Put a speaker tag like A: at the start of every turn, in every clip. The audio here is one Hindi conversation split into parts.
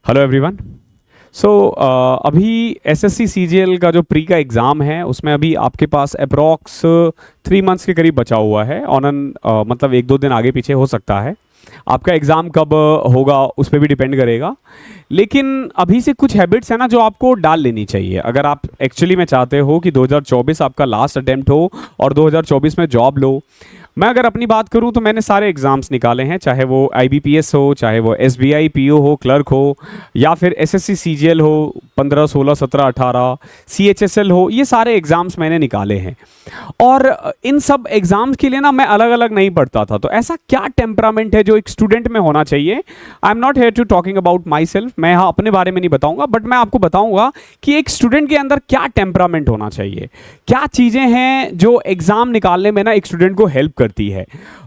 A: Hello everyone. सो अभी एसएससी सीजीएल का जो प्री का एग्ज़ाम है उसमें अभी आपके पास अप्रॉक्स 3 मंथ्स के करीब बचा हुआ है। मतलब 1-2 दिन आगे पीछे हो सकता है। आपका एग्ज़ाम कब होगा उस पर भी डिपेंड करेगा। लेकिन अभी से कुछ हैबिट्स हैं ना जो आपको डाल लेनी चाहिए अगर आप एक्चुअली में चाहते हो कि 2024 आपका लास्ट अटेम्प्ट हो और 2024 में जॉब लो। मैं अगर अपनी बात करूं तो मैंने सारे एग्ज़ाम्स निकाले हैं, चाहे वो आईबीपीएस हो, चाहे वो एसबीआई पीओ हो, क्लर्क हो, या फिर एसएससी सीजीएल हो 15, 16, 17, 18, सीएचएसएल हो। ये सारे एग्ज़ाम्स मैंने निकाले हैं और इन सब एग्ज़ाम्स के लिए ना मैं अलग अलग नहीं पढ़ता था। तो ऐसा क्या टेम्परामेंट है जो एक स्टूडेंट में होना चाहिए? I am not here to talking about myself. मैं यहाँ अपने बारे में नहीं बताऊँगा, बट मैं आपको बताऊँगा कि एक स्टूडेंट के अंदर क्या टेम्परामेंट होना चाहिए, क्या चीज़ें हैं जो एग्ज़ाम निकालने में ना एक स्टूडेंट को हेल्प करती है।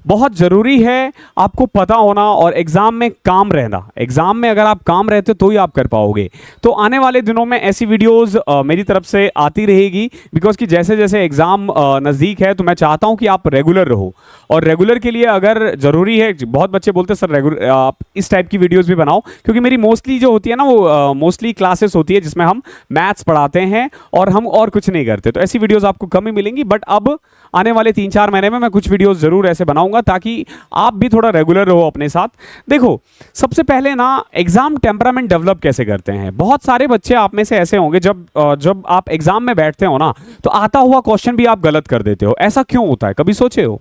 A: बहुत ज़रूरी है आपको पता होना और एग्ज़ाम में काम रहना। एग्ज़ाम में अगर आप काम रहते हो तो ही आप कर पाओगे। तो आने वाले दिनों में ऐसी वीडियोस मेरी तरफ से आती रहेगी, बिकॉज कि जैसे जैसे एग्ज़ाम नज़दीक है तो मैं चाहता हूं कि आप रेगुलर रहो। और रेगुलर के लिए अगर ज़रूरी है, बहुत बच्चे बोलते हैं सर रेगुलर आप इस टाइप की वीडियोज़ भी बनाओ, क्योंकि मेरी मोस्टली जो होती है ना वो मोस्टली क्लासेस होती है जिसमें हम मैथ्स पढ़ाते हैं और हम और कुछ नहीं करते। तो ऐसी वीडियोज़ आपको कम ही मिलेंगी, बट अब आने वाले 3-4 महीने में मैं कुछ वीडियोस ज़रूर ऐसे बनाऊंगा ताकि आप भी थोड़ा रेगुलर रहो अपने साथ। देखो, सबसे पहले ना एग्ज़ाम टेम्परामेंट डेवलप कैसे करते हैं। बहुत सारे बच्चे आप में से ऐसे होंगे जब आप एग्ज़ाम में बैठते हो ना तो आता हुआ क्वेश्चन भी आप गलत कर देते हो। ऐसा क्यों होता है? कभी सोचे हो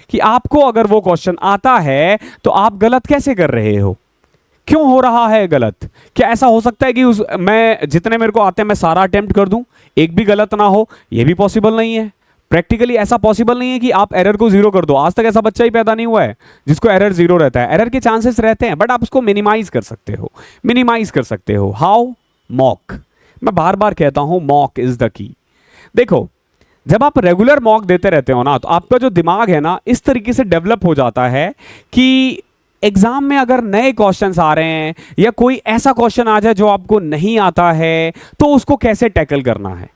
A: कि आपको अगर वो क्वेश्चन आता है तो आप गलत कैसे कर रहे हो? क्यों हो रहा है गलत? क्या ऐसा हो सकता है कि मैं जितने मेरे को आते हैं मैं सारा अटेम्प्ट कर दूं, एक भी गलत ना हो? ये भी पॉसिबल नहीं है। प्रैक्टिकली ऐसा पॉसिबल नहीं है कि आप एरर को जीरो कर दो। आज तक ऐसा बच्चा ही पैदा नहीं हुआ है जिसको एरर जीरो रहता है। एरर के चांसेस रहते हैं, बट आप उसको मिनिमाइज कर सकते हो। मिनिमाइज कर सकते हो हाउ? मॉक। मैं बार बार कहता हूं मॉक इज द की। देखो, जब आप रेगुलर मॉक देते रहते हो ना तो आपका जो दिमाग है ना इस तरीके से डेवलप हो जाता है कि एग्जाम में अगर नए क्वेश्चंस आ रहे हैं या कोई ऐसा क्वेश्चन आ जाए जो आपको नहीं आता है तो उसको कैसे टैकल करना है।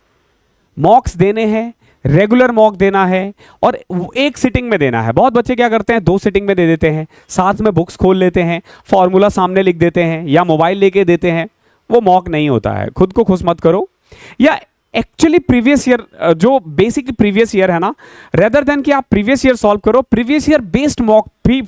A: मॉक्स देने हैं, रेगुलर मॉक देना है और एक सिटिंग में देना है। बहुत बच्चे क्या करते हैं, 2 सिटिंग में दे देते हैं, साथ में बुक्स खोल लेते हैं, फॉर्मूला सामने लिख देते हैं या मोबाइल लेके देते हैं। वो मॉक नहीं होता है। खुद को खुश मत करो। या एक्चुअली प्रीवियस ईयर, जो बेसिक प्रीवियस ईयर है ना, रेदर देन कि आप प्रीवियस ईयर सॉल्व करो, प्रीवियस ईयर बेस्ड मॉक भी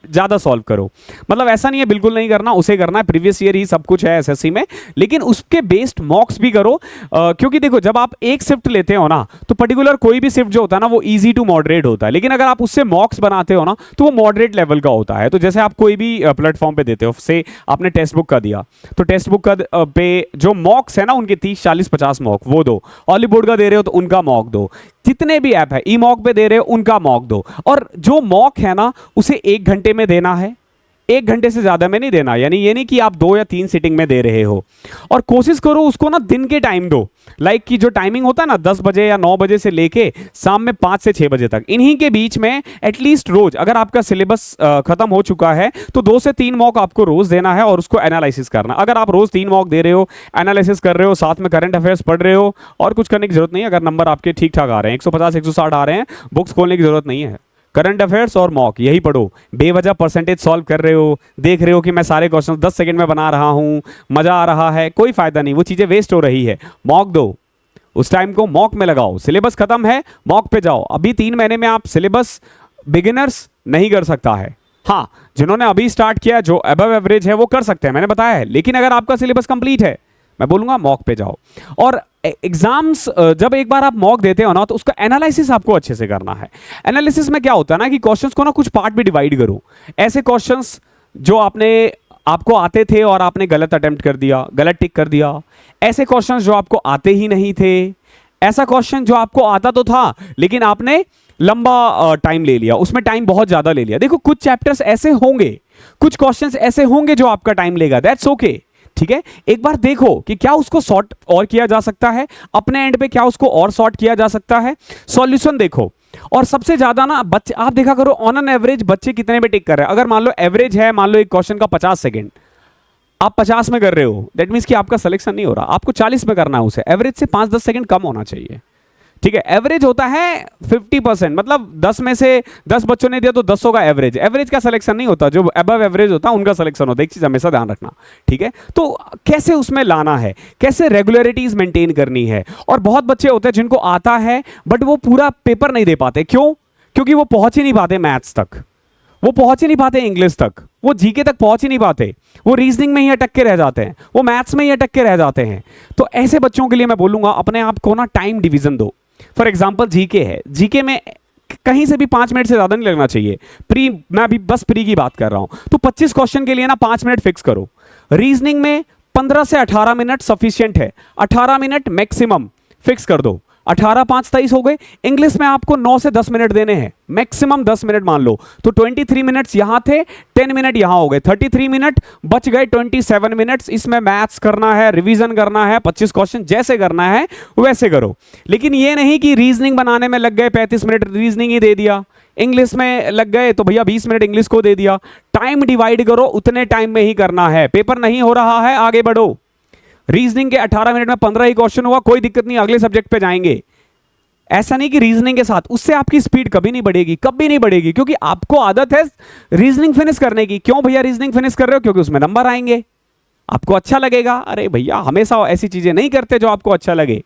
A: ज़्यादा सॉल्व करो। मतलब ऐसा नहीं है बिल्कुल नहीं करना, उसे करना है। प्रीवियस ईयर ही सब कुछ है एसएससी में, लेकिन उसके बेस्ड मॉक्स भी करो। क्योंकि देखो, जब आप एक शिफ्ट लेते हो ना तो पर्टिकुलर कोई भी शिफ्ट जो होता है ना वो इजी टू मॉडरेट होता है, लेकिन अगर आप उससे मॉक्स बनाते हो ना तो वो मॉडरेट लेवल का होता है। तो जैसे आप कोई भी प्लेटफॉर्म पे देते हो, से आपने टेक्स्ट बुक का दिया तो टेक्स्ट बुक का पे जो मॉक्स है ना उनके 30, 40, 50 मॉक वो दो। ऑली बोर्ड का दे रहे हो तो उनका मॉक दो। जितने भी ऐप है ई मॉक पे दे रहे हो उनका मॉक दो। और जो मॉक है ना उसे 1 घंटे में देना है, 1 घंटे से ज्यादा में नहीं देना। यानी ये नहीं कि आप 2 या 3 सिटिंग में दे रहे हो। और कोशिश करो उसको ना दिन के टाइम दो। लाइक कि जो टाइमिंग होता है ना 10 बजे या 9 बजे से लेके शाम में 5 से 6 बजे तक, इन्हीं के बीच में एटलीस्ट रोज, अगर आपका सिलेबस खत्म हो चुका है तो 2 से 3 मॉक आपको रोज देना है और उसको एनालिसिस करना। अगर आप रोज 3 मॉक दे रहे हो, एनालिसिस कर रहे हो, साथ में करंट अफेयर्स पढ़ रहे हो, और कुछ करने की जरूरत नहीं है। अगर नंबर आपके ठीक ठाक आ रहे हैं, 150, 160 आ रहे हैं, बुक्स खोलने की जरूरत नहीं है। करंट अफेयर्स और मॉक यही पढ़ो। बेवजह परसेंटेज सॉल्व कर रहे हो, देख रहे हो कि मैं सारे क्वेश्चन 10 सेकंड में बना रहा हूं, मजा आ रहा है, कोई फायदा नहीं, वो चीजें वेस्ट हो रही है। मॉक दो, उस टाइम को मॉक में लगाओ। सिलेबस खत्म है, मॉक पे जाओ। अभी 3 महीने में आप सिलेबस बिगिनर्स नहीं कर सकता है। हाँ, जिन्होंने अभी स्टार्ट किया, जो अबव एवरेज है वो कर सकते हैं, मैंने बताया है। लेकिन अगर आपका सिलेबस कंप्लीट है, मैं बोलूंगा मॉक पे जाओ। और एग्जाम्स जब एक बार आप मॉक देते हो ना तो उसका एनालिसिस आपको अच्छे से करना है। एनालिसिस में क्या होता है ना कि क्वेश्चंस को ना कुछ पार्ट में डिवाइड करो। ऐसे क्वेश्चंस जो आपको आते थे और आपने गलत अटेम्प्ट कर दिया, गलत टिक कर दिया। ऐसे क्वेश्चंस जो आपको आते ही नहीं थे। ऐसा क्वेश्चन जो आपको आता तो था लेकिन आपने लंबा टाइम ले लिया, उसमें टाइम बहुत ज्यादा ले लिया। देखो, कुछ चैप्टर्स ऐसे होंगे, कुछ क्वेश्चंस ऐसे होंगे जो आपका टाइम लेगा, दैट्स ओके। ठीक है, एक बार देखो कि क्या उसको सॉर्ट और किया जा सकता है, अपने एंड पे क्या उसको और सॉर्ट किया जा सकता है। सॉल्यूशन देखो। और सबसे ज्यादा ना बच्चे, आप देखा करो ऑन एन एवरेज बच्चे कितने में टिक कर रहे हैं। अगर मान लो एवरेज है, मान लो एक क्वेश्चन का 50 सेकंड, आप 50 में कर रहे हो, दैट मीन्स कि आपका सिलेक्शन नहीं हो रहा। आपको 40 में करना है उसे। एवरेज से 5-10 सेकंड कम होना चाहिए। ठीक है, एवरेज होता है 50%, मतलब 10 में से 10 बच्चों ने दिया तो 10 का एवरेज। एवरेज का सिलेक्शन नहीं होता, जो अबव एवरेज होता है उनका सिलेक्शन होता है, एक चीज हमेशा ध्यान रखना। ठीक है, तो कैसे उसमें लाना है, कैसे रेगुलरिटीज मेंटेन करनी है। और बहुत बच्चे होते हैं जिनको आता है बट वो पूरा पेपर नहीं दे पाते। क्यों? क्योंकि वो पहुंच ही नहीं पाते मैथ्स तक, वो पहुंच ही नहीं पाते इंग्लिश तक, वो जीके तक पहुंच ही नहीं पाते, वो रीजनिंग में ही अटक के रह जाते हैं, वो मैथ्स में ही अटक के रह जाते हैं। तो ऐसे बच्चों के लिए मैं बोलूंगा अपने आप को ना टाइम डिवीजन दो। फॉर एग्जाम्पल जीके है, जीके में कहीं से भी 5 मिनट से ज्यादा नहीं लगना चाहिए। प्री, मैं अभी बस प्री की बात कर रहा हूं, तो 25 क्वेश्चन के लिए ना 5 मिनट फिक्स करो। रीजनिंग में 15 से 18 मिनट सफिशिएंट है, 18 मिनट मैक्सिमम फिक्स कर दो। 18 5 23 हो गए। इंग्लिश में आपको 9 से 10 मिनट देने हैं, मैक्सिमम 10 मिनट मान लो, तो 23 मिनट्स यहां थे, 10 मिनट यहां हो गए, 33 मिनट बच गए, 27 मिनट्स इसमें मैथ्स करना है, रिवीजन करना है, 25 क्वेश्चन जैसे करना है वैसे करो। लेकिन ये नहीं कि रीजनिंग बनाने में लग गए 35 मिनट, रीजनिंग ही दे दिया, इंग्लिश में लग गए तो भैया 20 मिनट इंग्लिश को दे दिया। टाइम डिवाइड करो, उतने टाइम में ही करना है। पेपर नहीं हो रहा है, आगे बढ़ो। रीजनिंग के 18 मिनट में 15 ही क्वेश्चन हुआ, कोई दिक्कत नहीं, अगले सब्जेक्ट पे जाएंगे। ऐसा नहीं कि रीजनिंग के साथ उससे आपकी स्पीड कभी नहीं बढ़ेगी, कभी नहीं बढ़ेगी, क्योंकि आपको आदत है रीजनिंग फिनिश करने की। क्यों भैया रीजनिंग फिनिश कर रहे हो? क्योंकि उसमें नंबर आएंगे, आपको अच्छा लगेगा। अरे भैया हमेशा ऐसी चीजें नहीं करते जो आपको अच्छा लगे।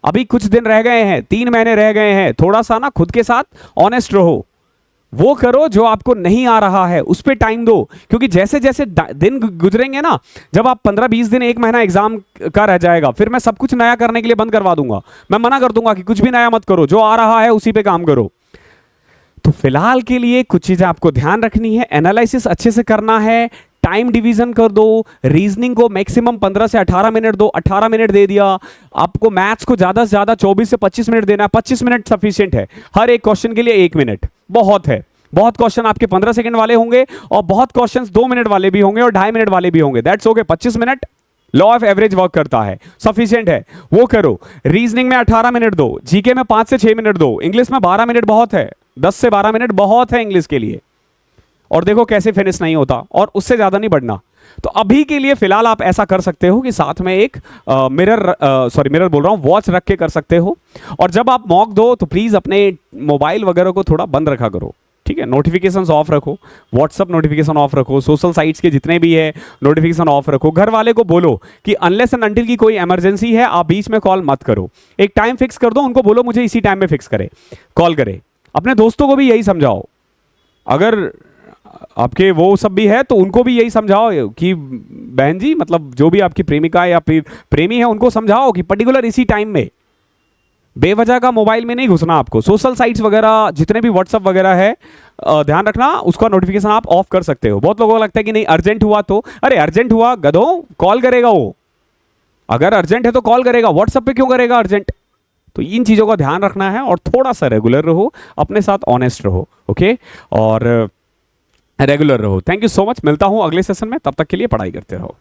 A: अभी कुछ दिन रह गए हैं, 3 महीने रह गए हैं, थोड़ा सा ना खुद के साथ ऑनेस्ट रहो, वो करो जो आपको नहीं आ रहा है, उस पर टाइम दो। क्योंकि जैसे जैसे दिन गुजरेंगे ना, जब आप 15-20 दिन, 1 महीना एग्जाम का रह जाएगा, फिर मैं सब कुछ नया करने के लिए बंद करवा दूंगा। मैं मना कर दूंगा कि कुछ भी नया मत करो, जो आ रहा है उसी पे काम करो। तो फिलहाल के लिए कुछ चीजें आपको ध्यान रखनी है, एनालिसिस अच्छे से करना है, टाइम डिवीजन कर दो, रीजनिंग को मैक्सिमम 15 से 18 मिनट दो, 18 मिनट दे दिया। आपको मैथ्स को ज्यादा से ज्यादा 24 से 25 मिनट देना है, 25 मिनट सफिशिएंट है। हर एक क्वेश्चन के लिए 1 मिनट बहुत है। बहुत क्वेश्चन आपके 15 सेकंड वाले होंगे और बहुत क्वेश्चंस 2 मिनट वाले भी होंगे और 2.5 मिनट वाले भी होंगे। That's okay, 25 minute law of average work करता है, सफिशिएंट है, वो करो। रीजनिंग में 18 मिनट दो, जीके में 5 से 6 मिनट दो, इंग्लिश में 12 मिनट बहुत है, 10 से 12 मिनट बहुत है इंग्लिश के लिए। और देखो कैसे फिनिश नहीं होता, और उससे ज्यादा नहीं बढ़ना। तो अभी के लिए फिलहाल आप ऐसा कर सकते हो कि साथ में एक मिरर बोल रहा हूं, वॉच रख के कर सकते हो। और जब आप मॉक दो तो प्लीज अपने मोबाइल वगैरह को थोड़ा बंद रखा करो, ठीक है। नोटिफिकेशंस ऑफ रखो, व्हाट्सअप नोटिफिकेशन ऑफ रखो, सोशल साइट्स के जितने भी है नोटिफिकेशन ऑफ रखो। घर वाले को बोलो कि अनलेस एंड अनटिल की कोई इमरजेंसी है आप बीच में कॉल मत करो। एक टाइम फिक्स कर दो, उनको बोलो मुझे इसी टाइम में फिक्स करे, कॉल करे। अपने दोस्तों को भी यही समझाओ, अगर आपके वो सब भी है तो उनको भी यही समझाओ कि बहन जी, मतलब जो भी आपकी प्रेमिका या फिर प्रेमी है उनको समझाओ कि पर्टिकुलर इसी टाइम में बेवजह का मोबाइल में नहीं घुसना आपको। सोशल साइट्स वगैरह जितने भी व्हाट्सअप वगैरह है ध्यान रखना, उसका नोटिफिकेशन आप ऑफ कर सकते हो। बहुत लोगों को लगता है कि नहीं अर्जेंट हुआ तो, अरे अर्जेंट हुआ गधो, कॉल करेगा वो, अगर अर्जेंट है तो कॉल करेगा, व्हाट्सएप पे क्यों करेगा अर्जेंट। तो इन चीज़ों का ध्यान रखना है और थोड़ा सा रेगुलर रहो, अपने साथ ऑनेस्ट रहो, ओके, और रेगुलर रहो। थैंक यू सो मच, मिलता हूं अगले सेशन में, तब तक के लिए पढ़ाई करते रहो।